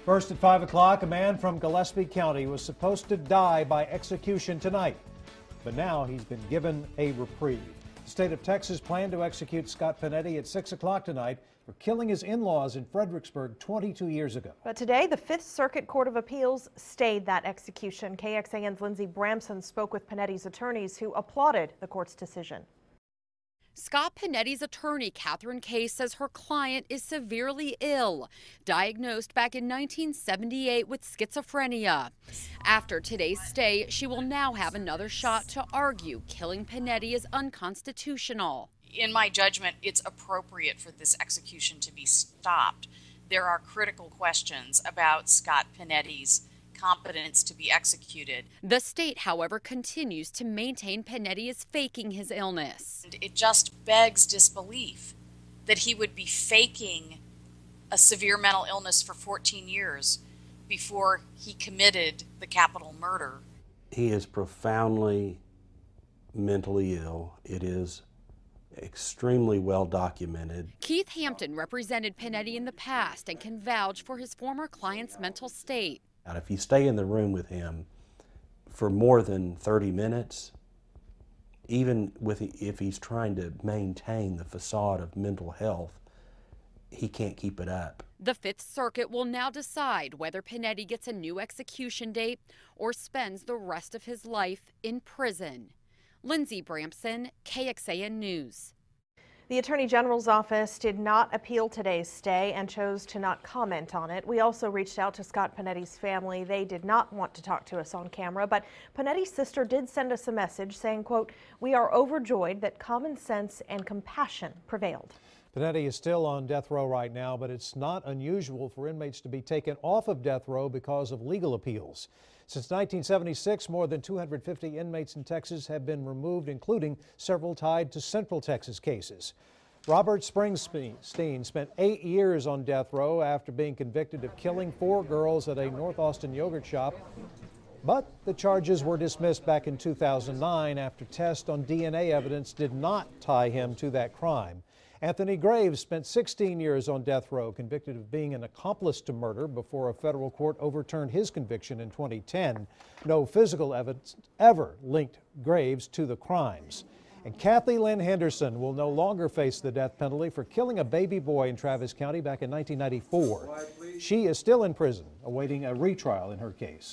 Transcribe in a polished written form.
First at 5 o'clock, a man from Gillespie County was supposed to die by execution tonight, but now he's been given a reprieve. The state of Texas planned to execute Scott Panetti at 6 o'clock tonight for killing his in-laws in Fredericksburg 22 years ago. But today, the Fifth Circuit Court of Appeals stayed that execution. KXAN's Lindsey Bramson spoke with Panetti's attorneys who applauded the court's decision. Scott Panetti's attorney, Catherine Case, says her client is severely ill, diagnosed back in 1978 with schizophrenia. After today's stay, she will now have another shot to argue killing Panetti is unconstitutional. In my judgment, it's appropriate for this execution to be stopped. There are critical questions about Scott Panetti's competence to be executed. The state, however, continues to maintain Panetti is faking his illness. And it just begs disbelief that he would be faking a severe mental illness for 14 years before he committed the capital murder. He is profoundly mentally ill. It is extremely well documented. Keith Hampton represented Panetti in the past and can vouch for his former client's mental state. If you stay in the room with him for more than 30 minutes, even if he's trying to maintain the facade of mental health, he can't keep it up. The Fifth Circuit will now decide whether Panetti gets a new execution date or spends the rest of his life in prison. Lindsey Bramson, KXAN News. The Attorney General's office did not appeal today's stay and chose to not comment on it. We also reached out to Scott Panetti's family. They did not want to talk to us on camera, but Panetti's sister did send us a message saying, quote, "We are overjoyed that common sense and compassion prevailed." Panetti is still on death row right now, but it's not unusual for inmates to be taken off of death row because of legal appeals. Since 1976, more than 250 inmates in Texas have been removed, including several tied to Central Texas cases. Robert Springsteen spent 8 years on death row after being convicted of killing 4 girls at a North Austin yogurt shop. But the charges were dismissed back in 2009 after tests on DNA evidence did not tie him to that crime. Anthony Graves spent 16 years on death row, convicted of being an accomplice to murder before a federal court overturned his conviction in 2010. No physical evidence ever linked Graves to the crimes. And Kathy Lynn Henderson will no longer face the death penalty for killing a baby boy in Travis County back in 1994. She is still in prison, awaiting a retrial in her case.